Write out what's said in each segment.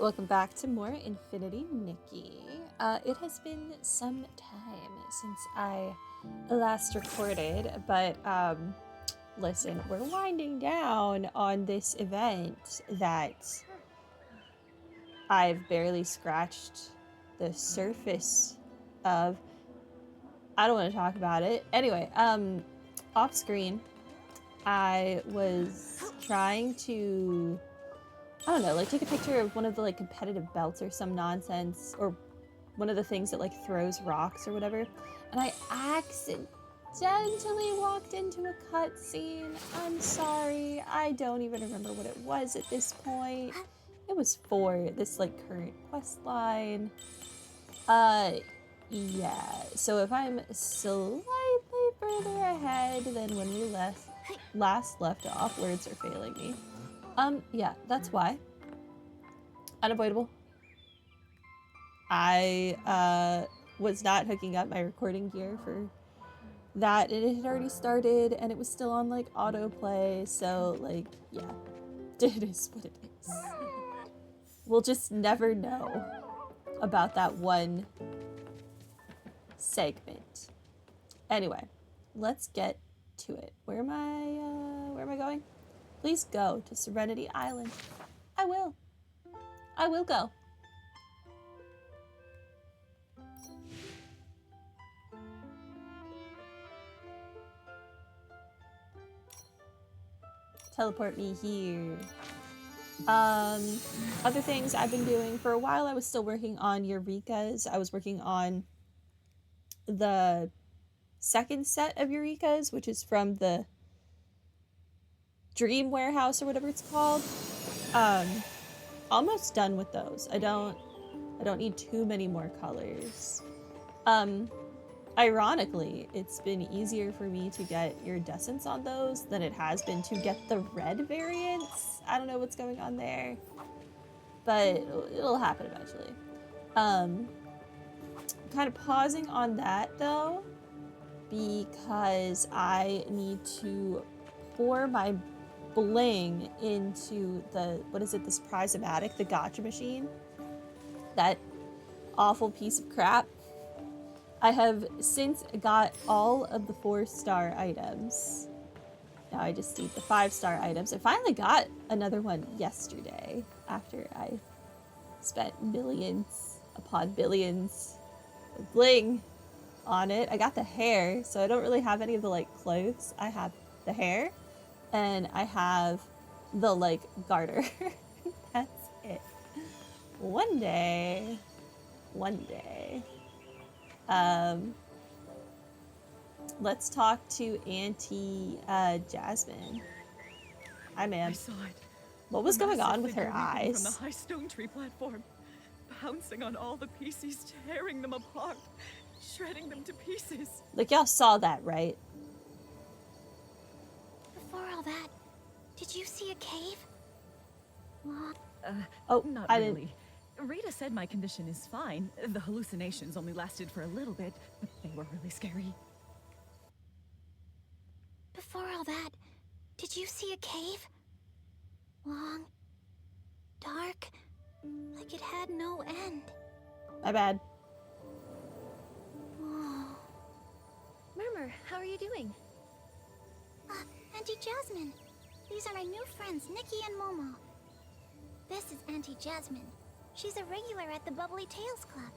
welcome back to more Infinity Nikki. It has been some time since I last recorded, but listen, we're winding down on this event that I've barely scratched the surface of. I don't want to talk about it. Anyway, off screen, I was trying to, I don't know, like take a picture of one of the like competitive belts or some nonsense, or one of the things that like throws rocks or whatever, and I accidentally walked into a cutscene. I'm sorry, I don't even remember what it was at this point. It was for this like current quest line. Yeah, so if I'm slightly further ahead than when we last left off, words are failing me. Yeah, that's why. Unavoidable. I was not hooking up my recording gear for that. It had already started and it was still on like autoplay, so like, yeah, it is what it is. We'll just never know about that one segment. Anyway, let's get to it. Where am I going? Please go to Serenity Island. I will go. Teleport me here. Other things I've been doing for a while, I was still working on Eureka's. I was working on the second set of Eureka's, which is from the Dream Warehouse or whatever it's called. Almost done with those. I don't need too many more colors. Ironically, it's been easier for me to get iridescence on those than it has been to get the red variants. I don't know what's going on there, but it'll happen eventually. Kind of pausing on that though, because I need to pour my bling into the, what is it, this Prizomatic, the gotcha machine. That awful piece of crap. I have since got all of the 4-star items. Now I just need the 5-star items. I finally got another one yesterday after I spent millions upon billions of bling on it. I got the hair, so I don't really have any of the like clothes. I have the hair and I have the like garter. That's it. One day. Let's talk to Auntie Jasmine. Hi, ma'am. I saw it. What was going on with her eyes? From the high stone tree platform, pouncing on all the pieces, tearing them apart, shredding them to pieces. Like, y'all saw that, right? Before all that, did you see a cave? Oh, Not I really. didn't. Rita said my condition is fine. The hallucinations only lasted for a little bit, but they were really scary. Before all that, did you see a cave? Long, dark, like it had no end. My bad. Oh. Murmur, how are you doing? Auntie Jasmine. These are my new friends, Nikki and Momo. This is Auntie Jasmine. She's a regular at the Bubbly Tales Club.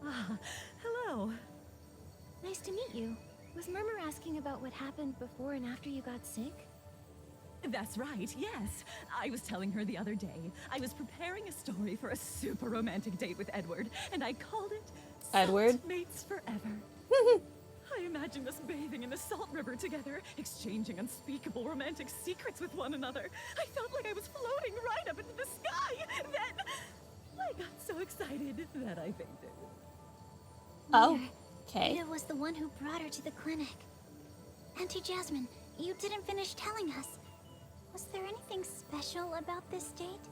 Ah, hello. Nice to meet you. Was Murmur asking about what happened before and after you got sick? That's right, yes. I was telling her the other day, I was preparing a story for a super romantic date with Edward, and I called it Edward? Salt Mates Forever. I imagined us bathing in the Salt River together, exchanging unspeakable romantic secrets with one another. I felt like I was floating right up into the sky. Then I got so excited that I fainted. Oh, okay. Rita was the one who brought her to the clinic. Auntie Jasmine, you didn't finish telling us. Was there anything special about this date?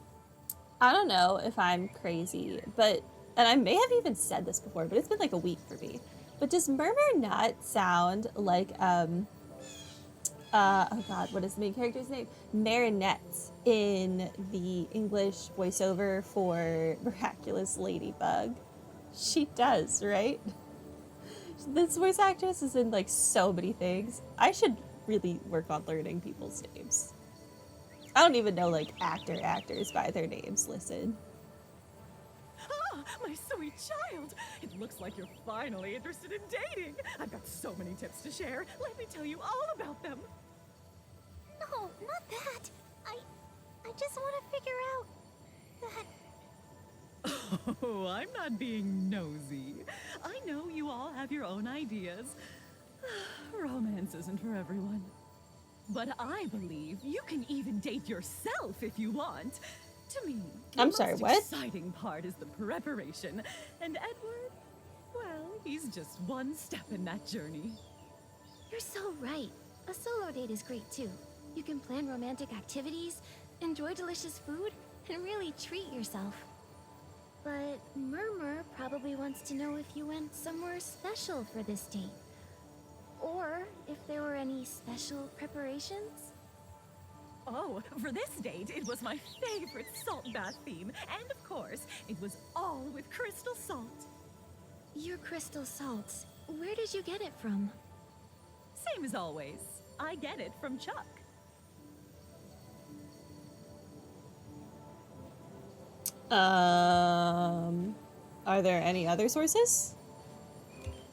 I don't know if I'm crazy, but, and I may have even said this before, but it's been like a week for me. But does Murmur not sound like oh god, what is the main character's name? Marinette in the English voiceover for Miraculous Ladybug. She does, right? This voice actress is in like so many things. I should really work on learning people's names. I don't even know like actors by their names. Listen. Ah, my sweet child. It looks like you're finally interested in dating. I've got so many tips to share. Let me tell you all about them. No, not that. I just want to figure out that. Oh, I'm not being nosy. I know you all have your own ideas. Romance isn't for everyone. But I believe you can even date yourself if you want. To me, I'm the sorry, most what? exciting part is the preparation. And Edward, well, he's just one step in that journey. You're so right. A solo date is great too. You can plan romantic activities, enjoy delicious food, and really treat yourself. But Murmur probably wants to know if you went somewhere special for this date. Or if there were any special preparations? Oh, for this date, it was my favorite salt bath theme. And of course, it was all with crystal salt. Your crystal salts, where did you get it from? Same as always. I get it from Chuck. Are there any other sources?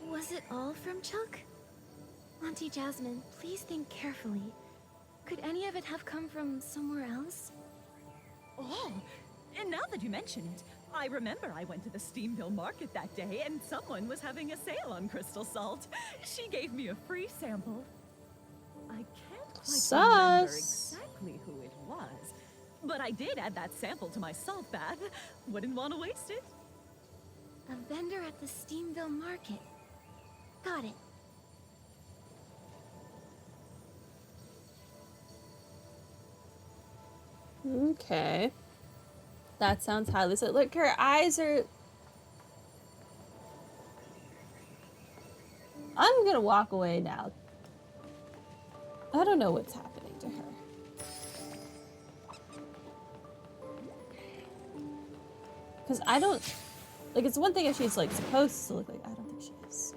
Was it all from Chuck? Auntie Jasmine, please think carefully. Could any of it have come from somewhere else? Oh, and now that you mention it, I remember I went to the Steamville market that day and someone was having a sale on crystal salt. She gave me a free sample. I can't quite remember Sus. exactly who it was, but I did add that sample to my salt bath. Wouldn't want to waste it. A vendor at the Steamville market. Got it. Okay. That sounds highly so. Look, her eyes are. I'm gonna walk away now. I don't know what's happening to her. Because I don't. Like, it's one thing if she's, like, supposed to look like. I don't think she is.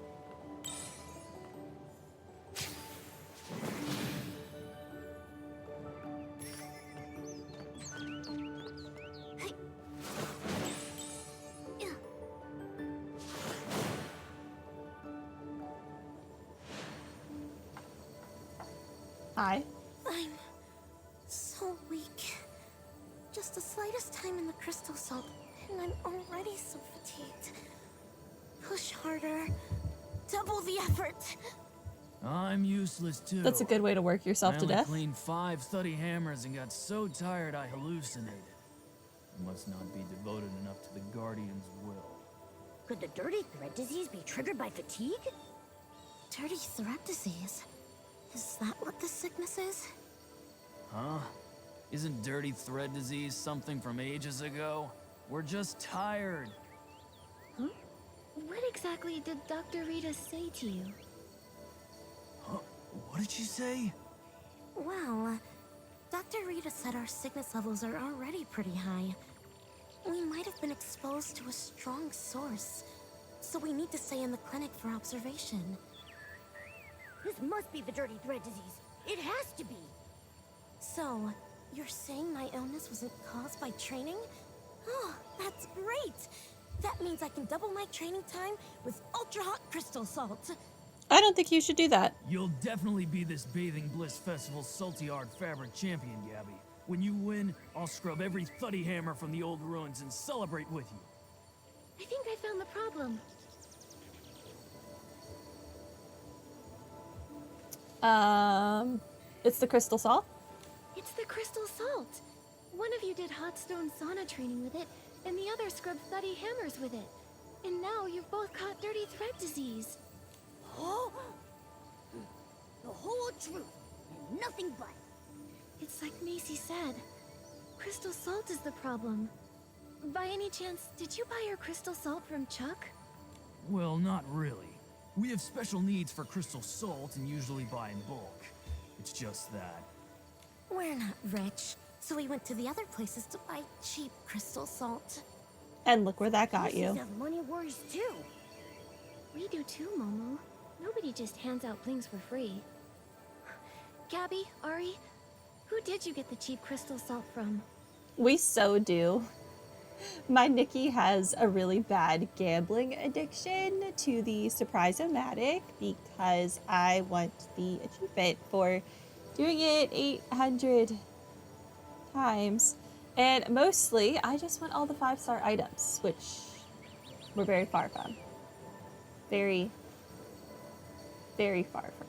Hi. I'm so weak. Just the slightest time in the crystal salt, and I'm already so fatigued. Push harder. Double the effort. I'm useless too. That's a good way to work yourself I to only death. cleaned 5 study hammers and got so tired I hallucinated. I must not be devoted enough to the Guardian's will. Could the dirty thread disease be triggered by fatigue? Dirty thread disease. Is that what this sickness is? Huh? Isn't dirty thread disease something from ages ago? We're just tired. Huh? What exactly did Dr. Rita say to you? Huh? What did she say? Well, Dr. Rita said our sickness levels are already pretty high. We might have been exposed to a strong source, so we need to stay in the clinic for observation. This must be the dirty thread disease. It has to be. So, you're saying my illness wasn't caused by training? Oh, that's great! That means I can double my training time with ultra-hot crystal salt. I don't think you should do that. You'll definitely be this Bathing Bliss Festival Salty Art Fabric champion, Gabby. When you win, I'll scrub every thuddy hammer from the old ruins and celebrate with you. I think I found the problem. It's the crystal salt. It's the crystal salt. One of you did hot stone sauna training with it, and the other scrubbed thuddy hammers with it. And now you've both caught dirty thread disease. Oh, the whole truth and nothing but. It's like Macy said. Crystal salt is the problem. By any chance, did you buy your crystal salt from Chuck? Well, not really. We have special needs for crystal salt and usually buy in bulk. it's just that. We're not rich, so we went to the other places to buy cheap crystal salt. And look where that got Pieces you. have money worries too. We do too, Momo. Nobody just hands out blings for free. Gabby, Ari, who did you get the cheap crystal salt from? We so do. My Nikki has a really bad gambling addiction to the Surprise-O-Matic because I want the achievement for doing it 800 times. And mostly, I just want all the 5-star items, which we're very far from. Very, very far from.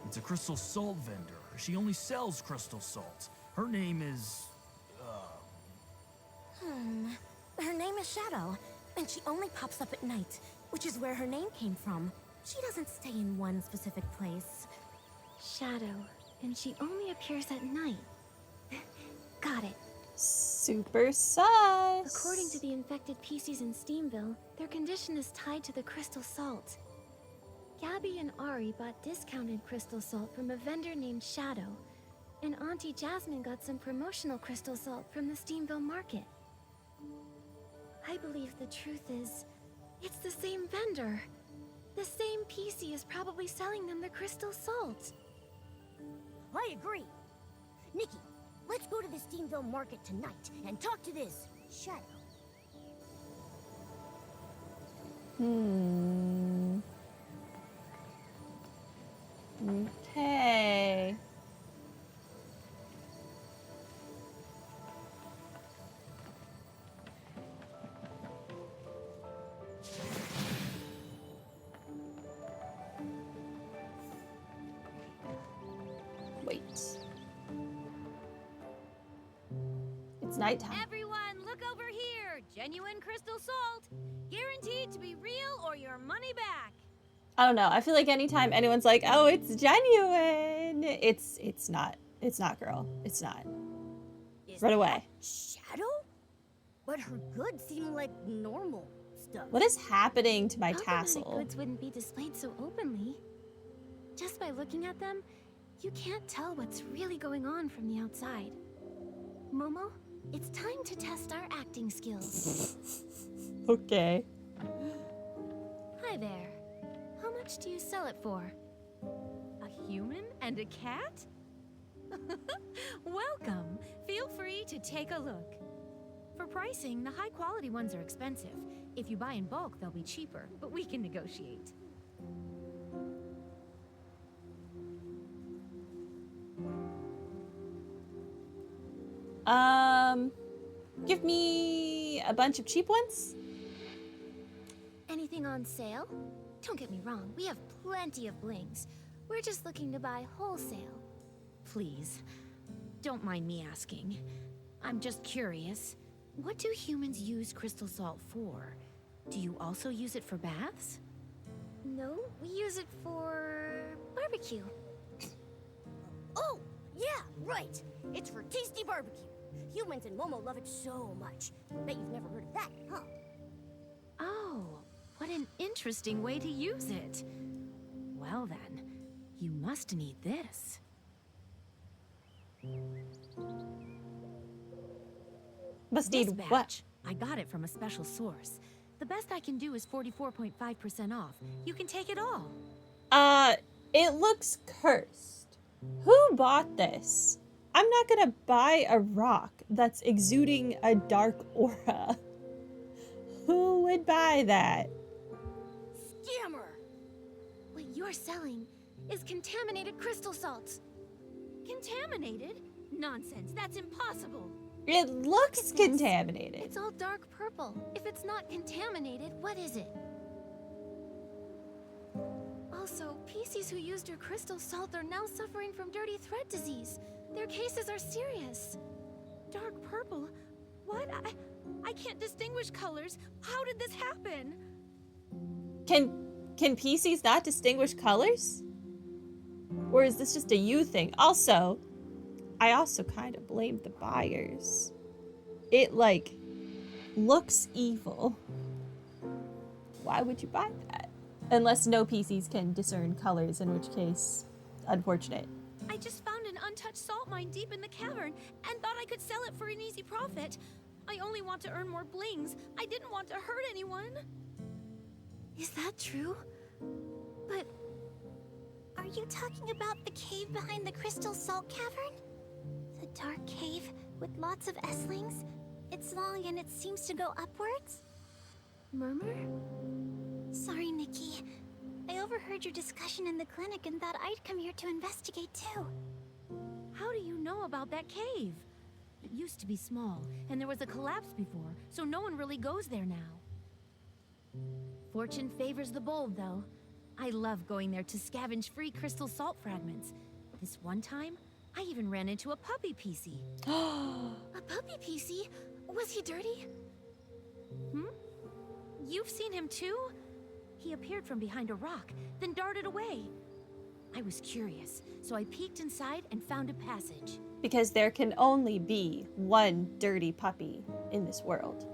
It's a crystal salt vendor. She only sells crystal salt. Her name is... Her name is Shadow, and she only pops up at night, which is where her name came from. She doesn't stay in one specific place. Shadow, and she only appears at night. Got it. Super sus. According to the infected PCs in Steamville, their condition is tied to the crystal salt. Gabby and Ari bought discounted crystal salt from a vendor named Shadow, and Auntie Jasmine got some promotional crystal salt from the Steamville market. I believe the truth is, it's the same vendor. The same PC is probably selling them the crystal salt. I agree. Nikki, let's go to the Steamville market tonight and talk to this Shadow. Okay. Wait. It's nighttime. Everyone, look over here. Genuine crystal salt. Guaranteed to be real or your money back. I don't know. I feel like anytime anyone's like, "Oh, it's genuine," it's not. It's not, girl. It's not. Is Run that away. Shadow? But her goods seem like normal stuff. What is happening to my Problematic tassel? goods wouldn't be displayed so openly. Just by looking at them, you can't tell what's really going on from the outside. Momo, it's time to test our acting skills. Okay. Hi there. How much do you sell it for? A human and a cat? Welcome. Feel free to take a look. For pricing, the high quality ones are expensive. If you buy in bulk, they'll be cheaper, but we can negotiate. Give me a bunch of cheap ones. Anything on sale? Don't get me wrong, we have plenty of blings. We're just looking to buy wholesale. Please, don't mind me asking. I'm just curious. What do humans use crystal salt for? Do you also use it for baths? No, we use it for barbecue. Oh, yeah, right. It's for tasty barbecue. Humans and Momo love it so much. Bet you've never heard of that, huh? Oh, what an interesting way to use it. Well then, you must need this. Must This need what? batch, I got it from a special source. The best I can do is 44.5% off. You can take it all. It looks cursed. Who bought this? I'm not gonna buy a rock that's exuding a dark aura. Who would buy that? Scammer! What you're selling is contaminated crystal salt. Contaminated? Nonsense, that's impossible. It looks at this. contaminated. It's all dark purple. If it's not contaminated, what is it? Also, PCs who used your crystal salt are now suffering from dirty thread disease. Their cases are serious. Dark purple? What? I can't distinguish colors. How did this happen? Can PCs not distinguish colors? Or is this just a you thing? Also, I also kind of blame the buyers. It, like, looks evil. Why would you buy that? Unless no PCs can discern colors, in which case, unfortunate. I just salt mine deep in the cavern and thought I could sell it for an easy profit. I only want to earn more blings. I didn't want to hurt anyone. Is that true? But Are you talking about the cave behind the Crystal Salt Cavern? The dark cave with lots of S-lings? It's long and it seems to go upwards? Murmur? Sorry, Nikki. I overheard your discussion in the clinic and thought I'd come here to investigate too. How do you know about that cave? It used to be small, and there was a collapse before, so no one really goes there now. Fortune favors the bold, though. I love going there to scavenge free crystal salt fragments. This one time, I even ran into a puppy PC. A puppy PC? Was he dirty? You've seen him too? He appeared from behind a rock, then darted away. I was curious, so I peeked inside and found a passage. Because there can only be one dirty puppy in this world.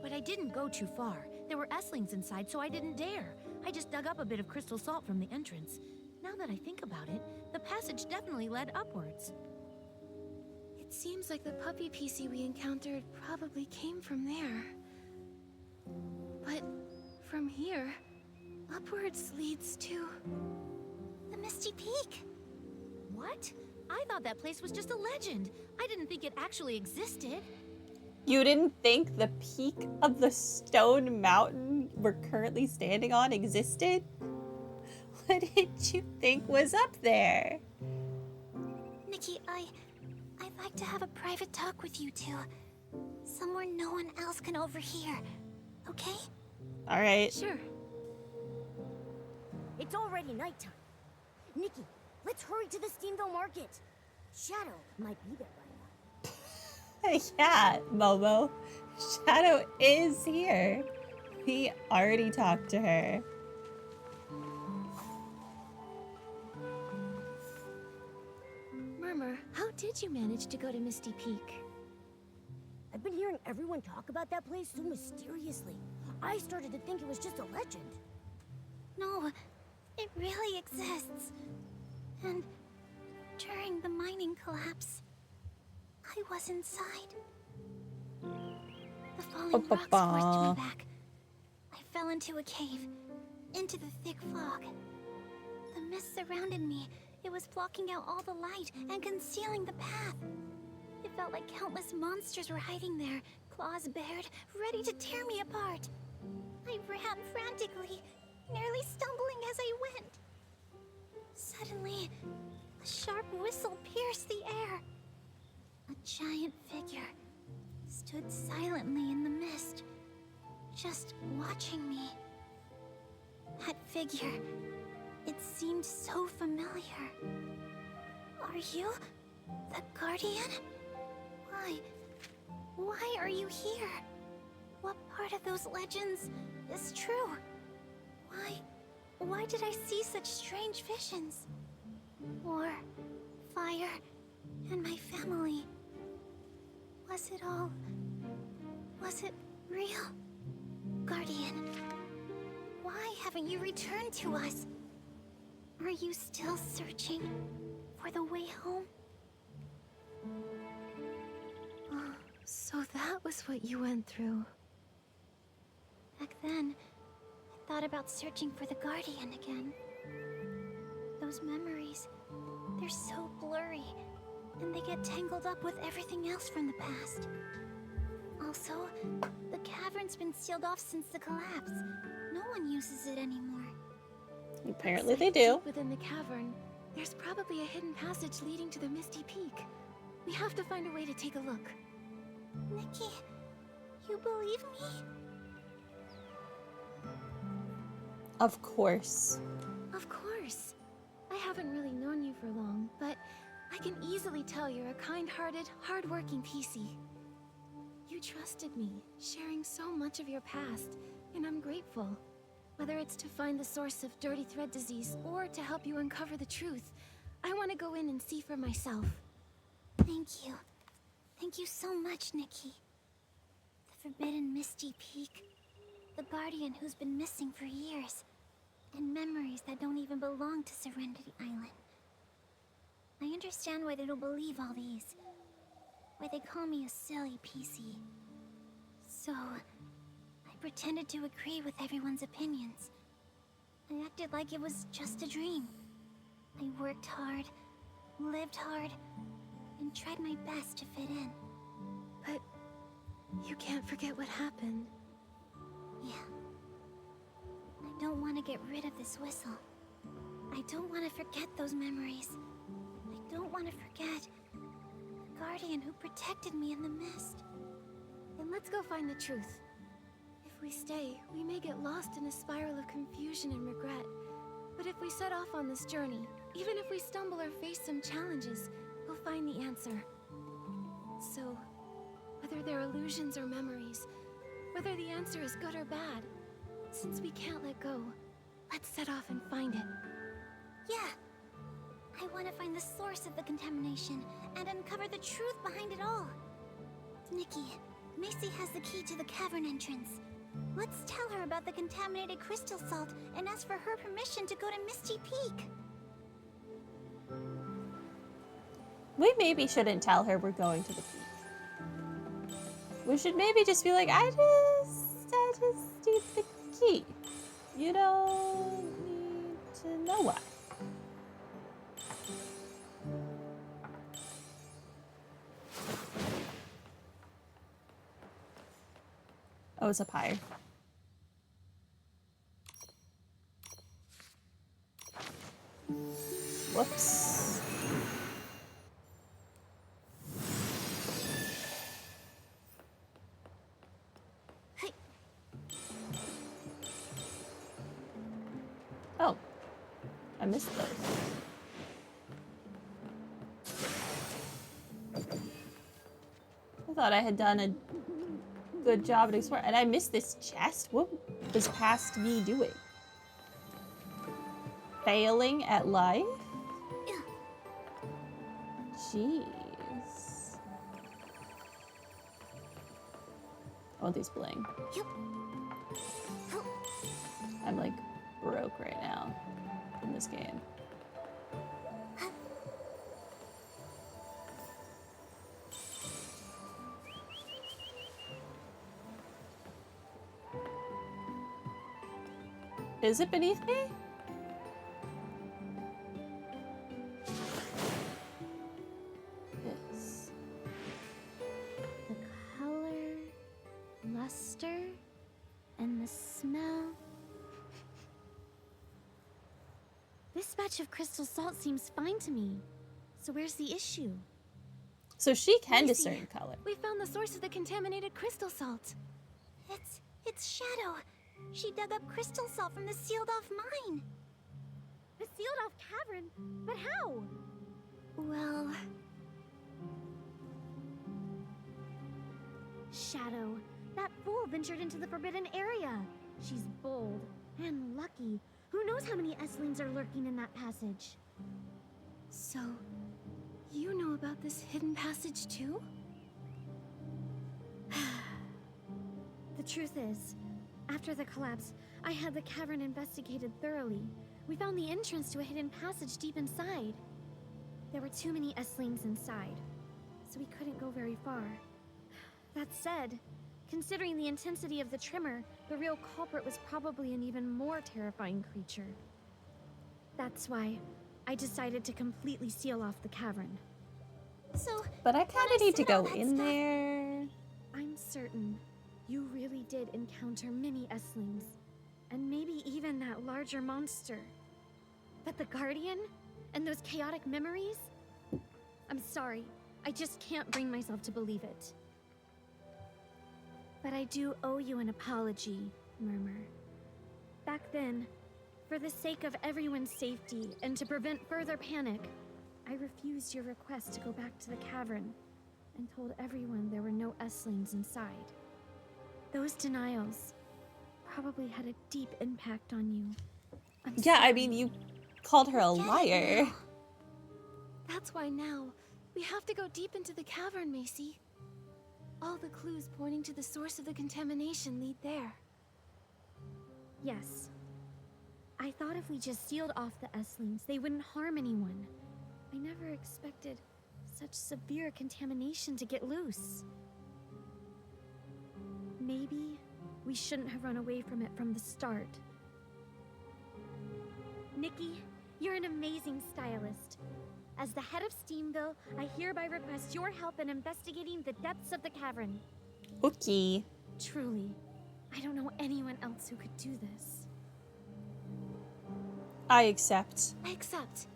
But I didn't go too far. There were S-lings inside, so I didn't dare. I just dug up a bit of crystal salt from the entrance. Now that I think about it, the passage definitely led upwards. It seems like the puppy PC we encountered probably came from there. But from here, upwards leads to The Misty Peak. What? I thought that place was just a legend. I didn't think it actually existed. You didn't think the peak of the stone mountain we're currently standing on existed? What did you think was up there? Nikki, I'd like to have a private talk with you two. Somewhere no one else can overhear. Okay? All right. Sure. It's already nighttime. Nikki, let's hurry to the Steamville Market. Shadow might be there by now. Yeah, Momo. Shadow is here. We already talked to her. Murmur, how did you manage to go to Misty Peak? I've been hearing everyone talk about that place so mysteriously. I started to think it was just a legend. No, it really exists. And during the mining collapse, I was inside. The falling rocks forced me back. I fell into a cave, into the thick fog. The mist surrounded me. It was blocking out all the light and concealing the path. It felt like countless monsters were hiding there, claws bared, ready to tear me apart. I ran frantically, nearly stumbling as I went. Suddenly, a sharp whistle pierced the air. A giant figure stood silently in the mist, just watching me. That figure, it seemed so familiar. Are you the Guardian? Why are you here? What part of those legends is true? Why did I see such strange visions? War, fire, and my family. Was it real? Guardian, why haven't you returned to us? Are you still searching for the way home? So that was what you went through. Back then, I thought about searching for the Guardian again. Those memories, they're so blurry, and they get tangled up with everything else from the past. Also, the cavern's been sealed off since the collapse. No one uses it anymore. Apparently they do. Deep within the cavern, there's probably a hidden passage leading to the Misty Peak. We have to find a way to take a look. Nikki, you believe me? Of course. Of course. I haven't really known you for long, but I can easily tell you're a kind-hearted, hard-working PC. You trusted me, sharing so much of your past, and I'm grateful. Whether it's to find the source of dirty thread disease or to help you uncover the truth, I want to go in and see for myself. Thank you. Thank you so much, Nikki. The forbidden Misty Peak. The Guardian who's been missing for years. And memories that don't even belong to Serenity Island. I understand why they don't believe all these. Why they call me a silly PC. So, I pretended to agree with everyone's opinions. I acted like it was just a dream. I worked hard, lived hard, and tried my best to fit in. But you can't forget what happened. Yeah. I don't want to get rid of this whistle. I don't want to forget those memories. I don't want to forget the guardian who protected me in the mist. Then let's go find the truth. If we stay, we may get lost in a spiral of confusion and regret. But if we set off on this journey, even if we stumble or face some challenges, we'll find the answer. So, whether they're illusions or memories, whether the answer is good or bad, since we can't let go, let's set off and find it. Yeah. I want to find the source of the contamination and uncover the truth behind it all. Nikki, Macy has the key to the cavern entrance. Let's tell her about the contaminated crystal salt and ask for her permission to go to Misty Peak. We maybe shouldn't tell her we're going to the peak. We should maybe just be like, I just need the key. You don't need to know why. Oh, it's up higher. Whoops. Hey. Oh. I missed those. I thought I had done a good job at exploring, and I missed this chest? What was past me doing? Failing at life? Jeez. I want these bling. I'm like broke right now in this game. Is it beneath me? Yes. The color, luster, and the smell. This batch of crystal salt seems fine to me. So where's the issue? So she can Macy, discern color. We found the source of the contaminated crystal salt. It's Shadow. She dug up crystal salt from the sealed-off mine. The sealed-off cavern? But how? Well... Shadow. That fool ventured into the forbidden area. She's bold and lucky. Who knows how many S-lings are lurking in that passage? So, you know about this hidden passage too? The truth is, after the collapse, I had the cavern investigated thoroughly. We found the entrance to a hidden passage deep inside. There were too many S-lings inside, so we couldn't go very far. That said, considering the intensity of the tremor, the real culprit was probably an even more terrifying creature. That's why I decided to completely seal off the cavern. So, But I kind of need to said all go that in stuff- there. I'm certain you really did encounter many S-lings, and maybe even that larger monster. But the Guardian? And those chaotic memories? I'm sorry, I just can't bring myself to believe it. But I do owe you an apology, Murmur. Back then, for the sake of everyone's safety and to prevent further panic, I refused your request to go back to the cavern and told everyone there were no S-lings inside. Those denials probably had a deep impact on you. I'm Yeah, I sorry. mean, you called her a Get it liar. now. That's why now, we have to go deep into the cavern, Macy. All the clues pointing to the source of the contamination lead there. Yes. I thought if we just sealed off the S-lings, they wouldn't harm anyone. I never expected such severe contamination to get loose. Maybe we shouldn't have run away from it from the start. Nikki, you're an amazing stylist. As the head of Steamville, I hereby request your help in investigating the depths of the cavern. Okay. Truly, I don't know anyone else who could do this. I accept. I accept.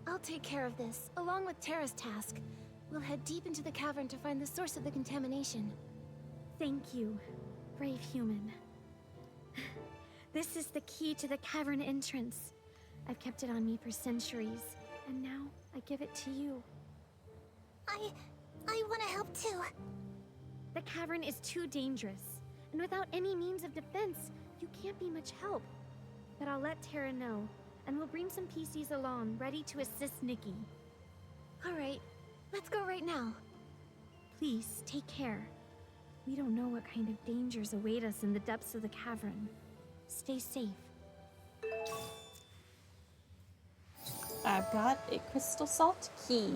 I'll take care of this, along with Terra's task. We'll head deep into the cavern to find the source of the contamination. Thank you, brave human. This is the key to the cavern entrance. I've kept it on me for centuries, and now I give it to you. I want to help too. The cavern is too dangerous, and without any means of defense, you can't be much help. But I'll let Terra know, and we'll bring some PCs along, ready to assist Nikki. All right, let's go right now. Please, take care. We don't know what kind of dangers await us in the depths of the cavern. Stay safe. I've got a crystal salt key.